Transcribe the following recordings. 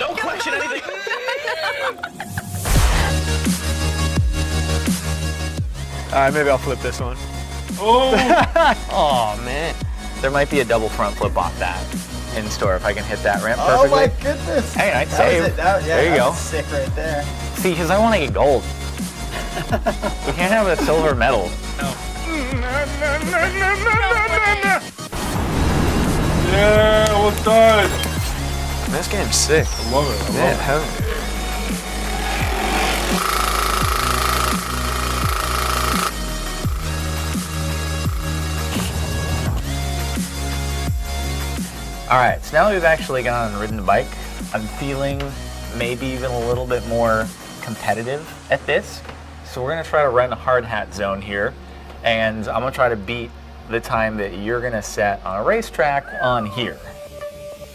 Don't question anything. Alright, maybe I'll flip this one. Oh! Oh, man. There might be a double front flip off that in store if I can hit that ramp perfectly. Oh my goodness! Hey, nice That save. was it. That, yeah, there you that go. was sick right there. See, because I want to get gold. We can't have a silver medal. Yeah, almost died. This game's sick. I love it. I love Man, it. heaven. All right, so now that we've actually gone and ridden a bike, I'm feeling maybe even a little bit more competitive at this. So we're gonna try to run a hard hat zone here, and I'm gonna try to beat the time that you're gonna set on a racetrack on here.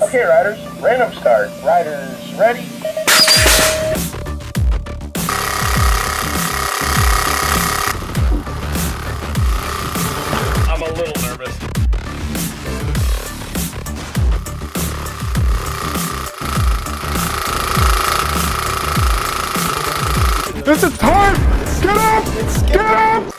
Okay, riders, random start. Riders ready? I'm a little nervous. This is time! Get up! Get up!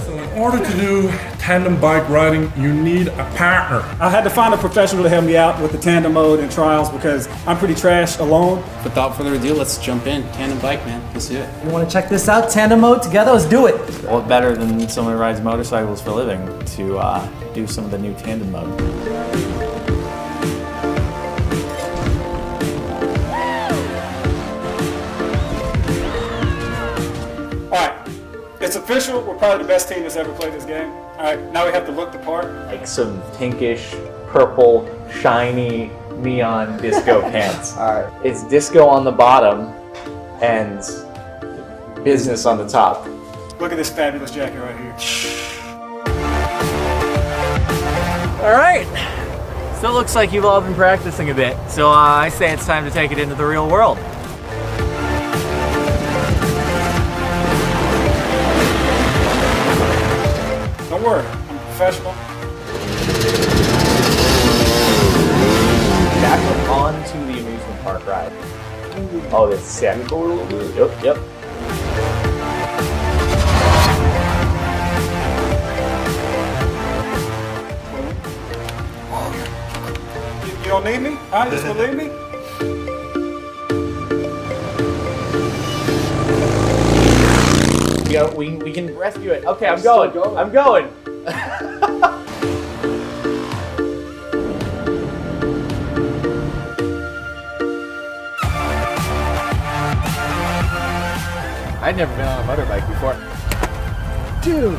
So in order to do tandem bike riding, you need a partner. I had to find a professional to help me out with the tandem mode and trials because I'm pretty trash alone. Without further ado, let's jump in. Tandem bike, man. Let's do it. You want to check this out? Tandem mode together. Let's do it. What better than someone who rides motorcycles for a living to do some of the new tandem mode? Alright, it's official. We're probably the best team that's ever played this game. Alright, now we have to look the part. Like some pinkish, purple, shiny, neon disco pants. All right. It's disco on the bottom and business on the top. Look at this fabulous jacket right here. All right. So it looks like you've all been practicing a bit. So I say it's time to take it into the real world. Don't worry, I'm a professional. Back onto the amusement park ride. Oh, that's sick. Yep. You don't need me? Huh? You just gonna leave me? We can rescue it. Okay, I'm going. I'm going. I'd never been on a motorbike before. Dude,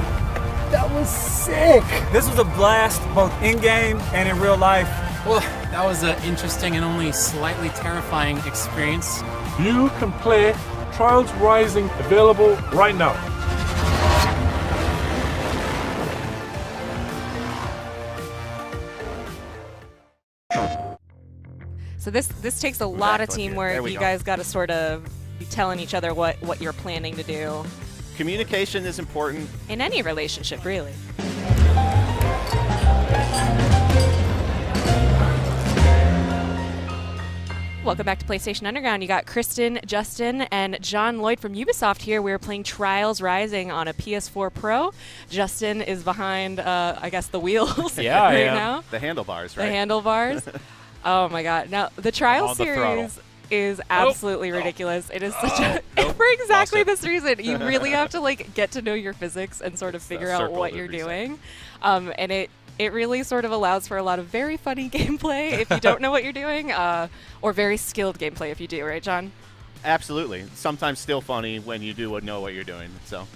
that was sick. This was a blast, both in-game and in real life. Well, that was an interesting and only slightly terrifying experience. You can play Trials Rising, available right now. So this takes a lot of teamwork. You guys got to sort of be telling each other what you're planning to do. Communication is important. In any relationship, really. Welcome back to PlayStation Underground. You got Kristen, Justin, and John Lloyd from Ubisoft here. We're playing Trials Rising on a PS4 Pro. Justin is behind, I guess, the wheels right now. The handlebars, right? The handlebars. Oh my god. Now, the Trials series is absolutely ridiculous. It is such a... for exactly this reason. You really have to, like, get to know your physics and sort of figure out what you're doing. And it really sort of allows for a lot of very funny gameplay if you don't know what you're doing, or very skilled gameplay if you do, right, John? Absolutely. Sometimes still funny when you do know what you're doing. So.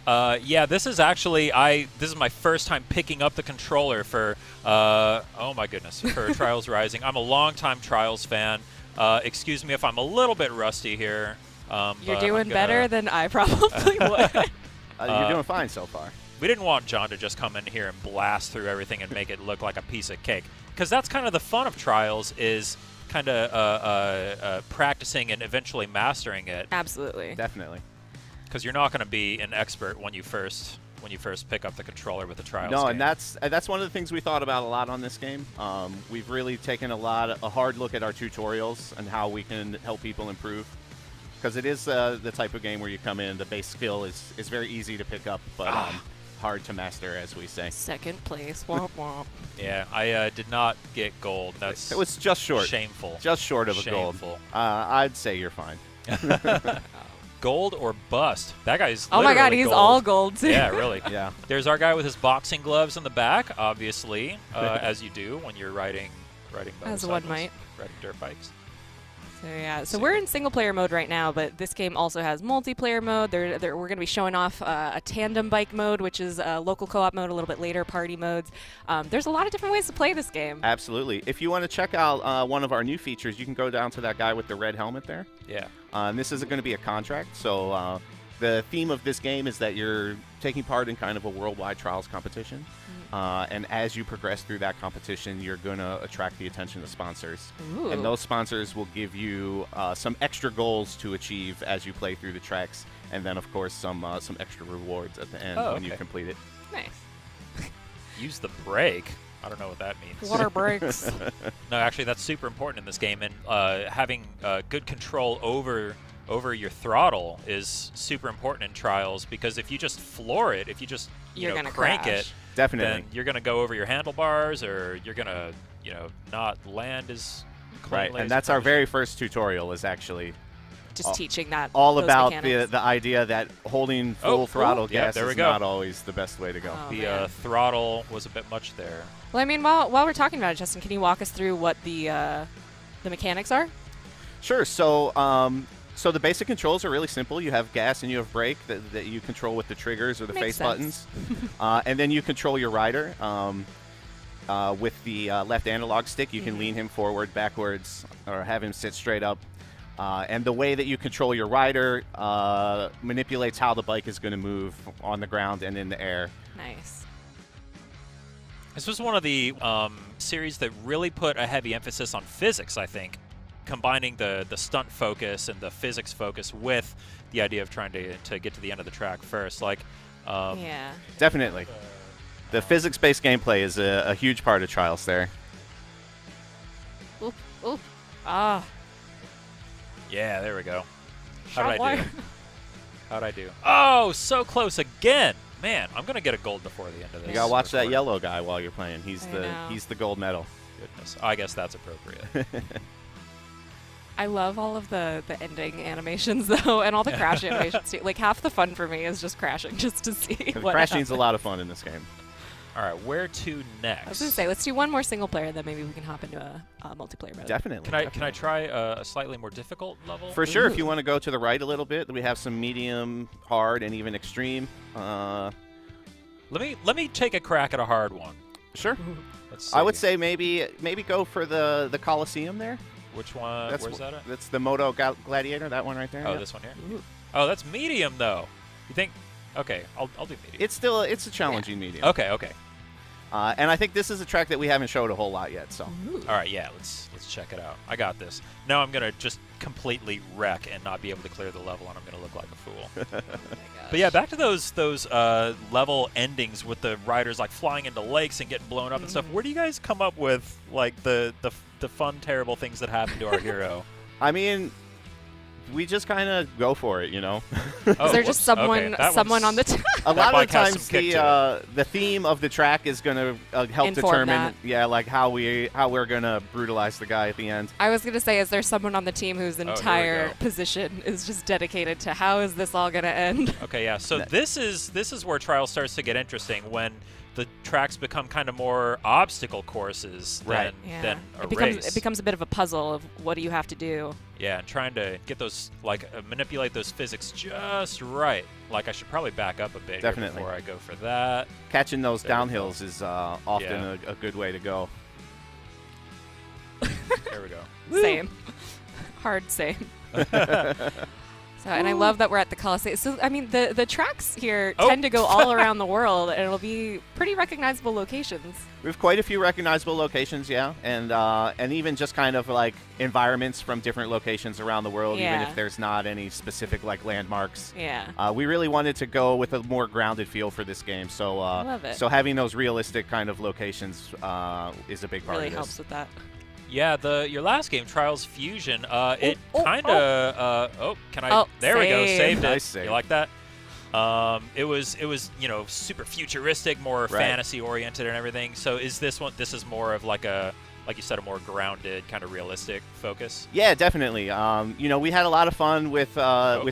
Yeah, this is actually this is my first time picking up the controller for oh my goodness, for Trials Rising. I'm a longtime Trials fan. Excuse me if I'm a little bit rusty here. You're doing better than I probably would. You're doing fine so far. We didn't want John to just come in here and blast through everything and make it look like a piece of cake, because that's kind of the fun of Trials, is kind of practicing and eventually mastering it. Absolutely. Definitely. Because you're not going to be an expert when you first when you first pick up the controller with the Trials No, game. and that's one of the things we thought about a lot on this game. We've really taken a hard look at our tutorials and how we can help people improve. Because it is the type of game where you come in, the base skill is very easy to pick up, but hard to master, as we say. Second place. Womp womp. Yeah, I did not get gold. That's It was just short. shameful. Just short of a gold. Shameful. I'd say you're fine. Gold or bust. That guy's Oh my god, literally he's gold. all gold too. Yeah, really. Yeah. There's our guy with his boxing gloves in the back, obviously, as you do when you're riding motorcycles. As one might. Riding dirt bikes. So yeah, so we're in single player mode right now, but this game also has multiplayer mode. We're going to be showing off a Tandem Bike mode, which is a local co-op mode a little bit later, party modes. There's a lot of different ways to play this game. Absolutely. If you want to check out one of our new features, you can go down to that guy with the red helmet there. Yeah. And this is going to be a contract, so the theme of this game is that you're taking part in kind of a worldwide trials competition. And as you progress through that competition, you're going to attract the attention of sponsors. Ooh. And those sponsors will give you some extra goals to achieve as you play through the tracks, and then, of course, some extra rewards at the end when you complete it. Nice. Use the brake. I don't know what that means. Water brakes. No, actually, that's super important in this game, and having good control over your throttle is super important in Trials, because if you just floor it, if you just You're gonna crank crash. it, Definitely. then you're gonna go over your handlebars, or you're gonna not land as cleanly. Right, and that's our very first tutorial is actually Just teaching that. all those about mechanics. the idea that holding full throttle yeah, gas there we is go. not always the best way to go. Oh, the man. throttle was a bit much there. Well, I mean, while we're talking about it, Justin, can you walk us through what the mechanics are? Sure. So the basic controls are really simple. You have gas and you have brake that you control with the triggers or the Makes face sense. buttons. And then you control your rider with the left analog stick. You can lean him forward, backwards, or have him sit straight up. And the way that you control your rider manipulates how the bike is going to move on the ground and in the air. Nice. This was one of the series that really put a heavy emphasis on physics, I think, combining the stunt focus and the physics focus with the idea of trying to get to the end of the track first. Like, Yeah. Definitely. The physics-based gameplay is a huge part of Trials there. Oop, oop. Ah. yeah, there we go. Shot How'd I wire. do? How'd I do? Oh, so close again. Man, I'm gonna get a gold before the end of this. You gotta watch that recording. yellow guy while you're playing. I know. He's the gold medal. Goodness, I guess that's appropriate. I love all of the ending animations though, and all the crash animations too. Like half the fun for me is just crashing, just to see what Crashing's a happens. lot of fun in this game. All right, where to next? I was gonna say, let's do one more single player, then maybe we can hop into a multiplayer mode. Definitely. Can I try a slightly more difficult level? For sure, if you want to go to the right a little bit, we have some medium, hard, and even extreme. Let me take a crack at a hard one. Sure. Let's see. I would say maybe go for the Coliseum there. Which one? Where's that at? That's the Moto Gladiator, that one right there. Oh, yeah. this one here. Oh, that's medium though. You think? Okay, I'll do medium. It's a challenging medium. Okay. And I think this is a track that we haven't showed a whole lot yet. So. All right, yeah, let's check it out. I got this. Now I'm gonna just completely wreck and not be able to clear the level, and I'm gonna look like a fool. But yeah, back to those level endings with the riders like flying into lakes and getting blown up and stuff. Where do you guys come up with like the fun, terrible things that happen to our hero? I mean, we just kind of go for it, you know. Is there just someone on the A lot of the has some times kick to the theme of the track is going to help Inform determine, that. like how we're going to brutalize the guy at the end. I was gonna say, is there someone on the team whose we entire go. position is just dedicated to how is this all gonna end? Okay, yeah. So this is where Trials starts to get interesting, when the tracks become kind of more obstacle courses than a race. It becomes a bit of a puzzle of what do you have to do. Yeah, and trying to get those, manipulate those physics just right. Like, I should probably back up a bit here Definitely. before I go for that. Catching those There we downhills is often Yeah. a good way to go. There we go. Same. Hard same. So, and I love that we're at the Coliseum. So, I mean, the tracks here tend to go all around the world, and it'll be pretty recognizable locations. We have quite a few recognizable locations, yeah, and even just kind of like environments from different locations around the world, even if there's not any specific like landmarks. Yeah. We really wanted to go with a more grounded feel for this game, so love it. so having those realistic kind of locations is a big part Really of this. helps with that. Yeah, your last game, Trials Fusion, it kind of. Can I? There we go. Saved it. Nice save. You like that? It was super futuristic, more fantasy oriented and everything. So is this one? This is more of like you said, a more grounded, kind of realistic focus. Yeah, definitely. We had a lot of fun with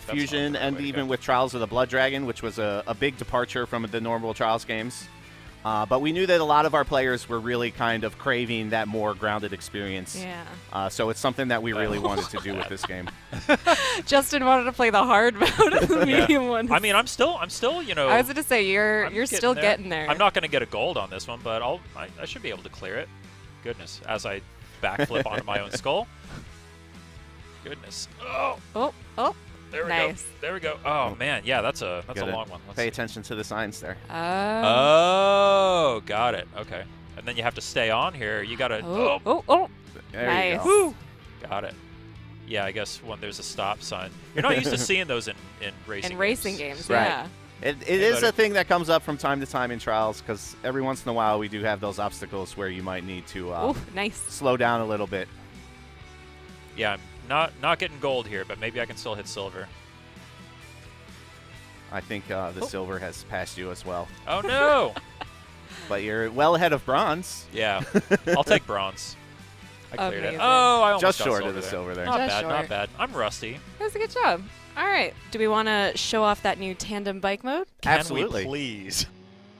Fusion and even with Trials of the Blood Dragon, which was a big departure from the normal Trials games. But we knew that a lot of our players were really kind of craving that more grounded experience. Yeah. So it's something that we really wanted to do with this game. Justin wanted to play the hard mode of the medium one. I mean, I'm still, I was going to say you're still getting there. I'm not going to get a gold on this one, but I should be able to clear it. Goodness, as I backflip onto my own skull. Goodness. Oh. There we nice. go. There we go. Oh man, yeah, that's a long one. Pay attention to the signs there. Oh, got it. Okay, and then you have to stay on here. You gotta. There nice. you go. Woo. Got it. Yeah, I guess when there's a stop sign, you're not used to seeing those in racing. In racing games, right. yeah. It is a thing that comes up from time to time in Trials, because every once in a while we do have those obstacles where you might need to nice. slow down a little bit. Yeah, I'm not getting gold here, but maybe I can still hit silver. I think the silver has passed you as well. Oh no! But you're well ahead of bronze. Yeah, I'll take bronze. I cleared Amazing. it. Oh, I almost just got short silver of the there. silver there. Not Just bad, short. not bad. I'm rusty. That was a good job. All right. Do we want to show off that new tandem bike mode? Absolutely. Can we please?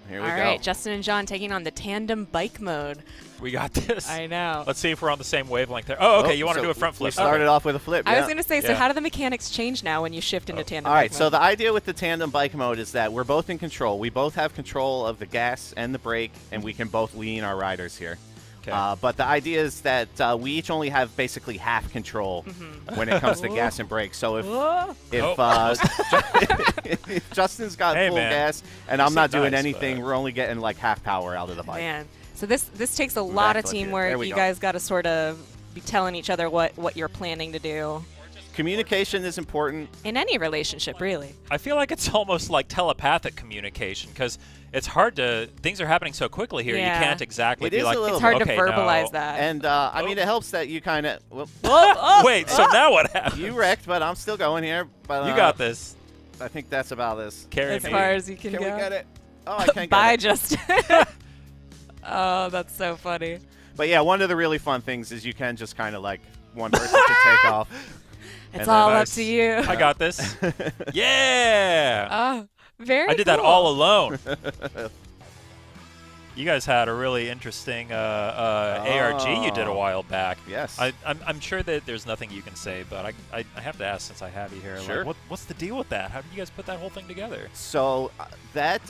Here we All go. right, Justin and John taking on the tandem bike mode. We got this. I know. Let's see if we're on the same wavelength there. Oh, okay. You want to so do a front flip? We started off with a flip. I yeah. was going to say, so Yeah. how do the mechanics change now when you shift into tandem All bike right, mode? so the idea with the tandem bike mode is that we're both in control. We both have control of the gas and the brake, and we can both lean our riders here. Okay. But the idea is that we each only have basically half control when it comes to gas and brake. So if Justin's got Hey, full man. gas and You I'm not seem doing nice, anything, but- we're only getting like half power out of the bike. Man. So this takes a lot of Backflip here. teamwork. There we You go. guys got to sort of be telling each other what you're planning to do Communication is important. in any relationship, really. I feel like it's almost like telepathic communication because it's hard to. Things are happening so quickly here. Yeah. You can't exactly It be is like. a little It's hard okay, to verbalize no. that. And I mean, it helps that you kind of Wait. So now what happened? you wrecked, but I'm still going here. But You got this. I think that's about this. Carry as me. far as you can Can go. we get it? Oh, I can't Bye, get it. Justin. Oh, that's so funny. But yeah, one of the really fun things is you can just kind of like one person can take off. It's And all then up to you. I got this. Yeah. Oh, very I did that cool. all alone. You guys had a really interesting ARG you did a while back. Yes. I'm sure that there's nothing you can say, but I have to ask since I have you here. Sure. Like, what's the deal with that? How did you guys put that whole thing together? So that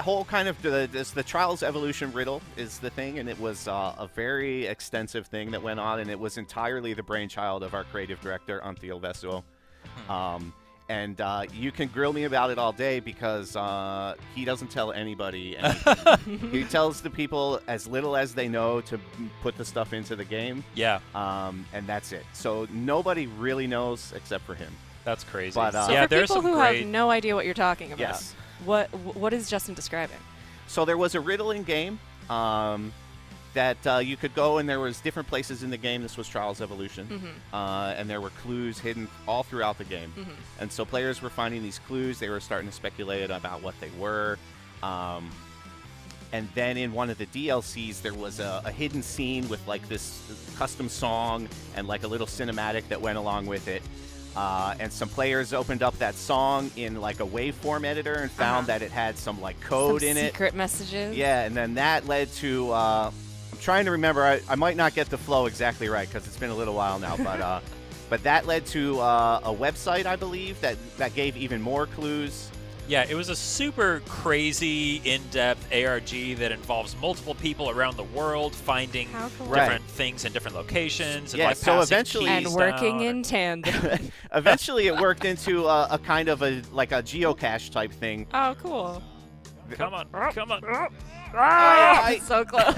whole kind of the Trials Evolution riddle is the thing, and it was a very extensive thing that went on, and it was entirely the brainchild of our creative director, Antil Vesuo. And you can grill me about it all day because he doesn't tell anybody anything. He tells the people as little as they know to put the stuff into the game. Yeah. And that's it. So nobody really knows except for him. That's crazy. But, So yeah, for there's people some who great. have no idea what you're talking about, Yes. what is Justin describing? So there was a riddle in game that you could go, and there was different places in the game. This was Trials Evolution, and there were clues hidden all throughout the game. And so players were finding these clues. They were starting to speculate about what they were. And then in one of the DLCs, there was a hidden scene with like this custom song and like a little cinematic that went along with it. And some players opened up that song in like a waveform editor and found that it had some like code Some in it. secret messages. Yeah, and then that led to I'm trying to remember. I might not get the flow exactly right because it's been a little while now, but that led to a website, I believe, that gave even more clues. Yeah, it was a super crazy, in-depth ARG that involves multiple people around the world finding different things in different locations. And Yeah, like so passing eventually- keys And working down. in tandem. Eventually, it worked into a kind of a geocache type thing. Oh, cool. Come on, come on. I- So close.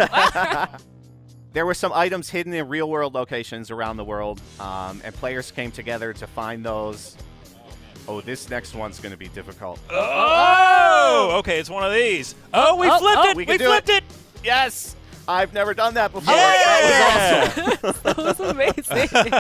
There were some items hidden in real-world locations around the world, and players came together to find those. Oh, this next one's going to be difficult. Oh! Okay, it's one of these. Oh, we flipped it! we We can do flipped it! Yes! I've never done that before. Yeah! That was awesome. That was amazing.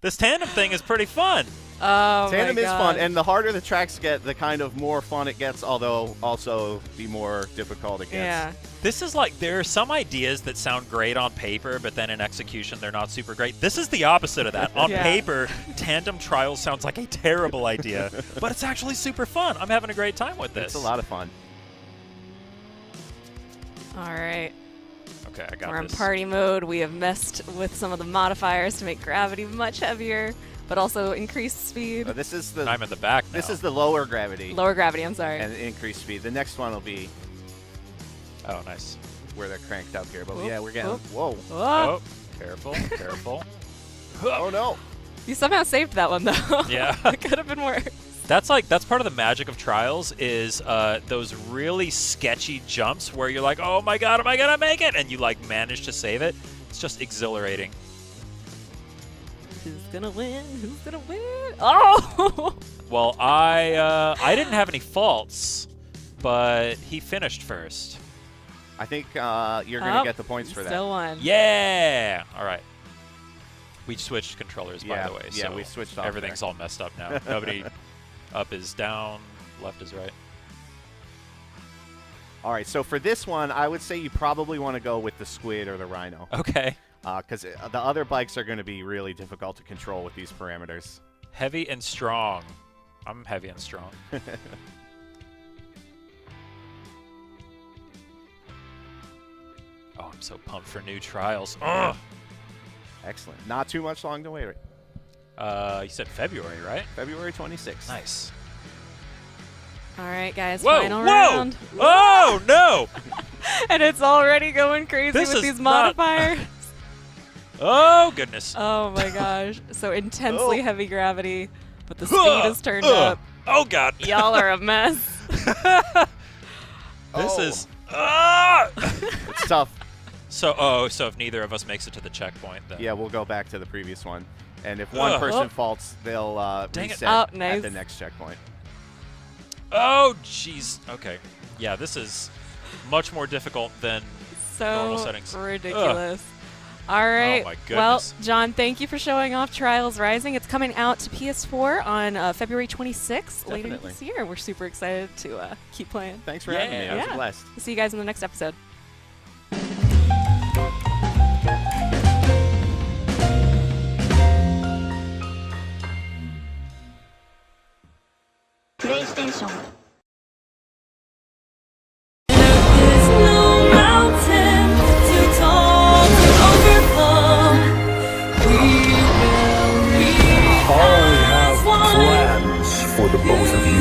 This tandem thing is pretty fun. Oh, Tandem my is God. fun, and the harder the tracks get, the kind of more fun it gets, although also the more difficult it gets. Yeah. This is like, there are some ideas that sound great on paper, but then in execution they're not super great. This is the opposite of that. On Yeah. paper, tandem trials sounds like a terrible idea, but it's actually super fun. I'm having a great time with this. It's a lot of fun. All right. Okay, I got We're in this. party mode. We have messed with some of the modifiers to make gravity much heavier, but also increase speed. This is the I'm in the back now. This is the lower gravity. Lower gravity, I'm sorry. And increased speed. The next one will be Oh, nice. where they're cranked up here. But Whoop, yeah, we're getting. whoop. Whoa. Whoa. Oh, careful, careful. Oh no. You somehow saved that one, though. Yeah. It could have been worse. That's part of the magic of trials is those really sketchy jumps where you're like, oh my god, am I gonna make it? And you like manage to save it. It's just exhilarating. Who's gonna win? Who's gonna win? Oh! Well, I didn't have any faults, but he finished first. I think you're gonna get the points for that. Still won. Yeah. All right. We switched controllers, by Yeah, the way. yeah, so we switched off everything's there. all messed up now. Nobody. Up is down, left is right. All right, so for this one, I would say you probably want to go with the squid or the rhino. Okay. Because the other bikes are going to be really difficult to control with these parameters. Heavy and strong. I'm heavy and strong. Oh, I'm so pumped for new trials. Ugh. Excellent. Not too much long to wait. You said February, right? February 26th. Nice. All right, guys, Whoa! final Whoa! round. Oh no! And it's already going crazy This with is these not- modifiers. Oh goodness! Oh my gosh. So intensely Oh. heavy gravity, but the speed is turned up. Oh god! Y'all are a mess. This is. Ah! It's tough. So if neither of us makes it to the checkpoint, then Yeah, we'll go back to the previous one. And if one person faults, they'll Dang it. reset Oh, nice. at the next checkpoint. Oh jeez. Okay. Yeah, this is much more difficult than normal So settings. ridiculous. All right. Oh my Well, goodness. John, thank you for showing off Trials Rising. It's coming out to PS4 on February 26th later Definitely. this year. We're super excited to keep playing. Thanks for having me. I was Yeah. blessed. See you guys in the next episode. PlayStation. For the both of you.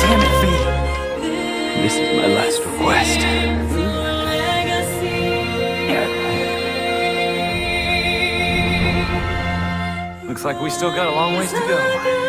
Damn it, V. This is my last request. Looks like we still got a long ways to go.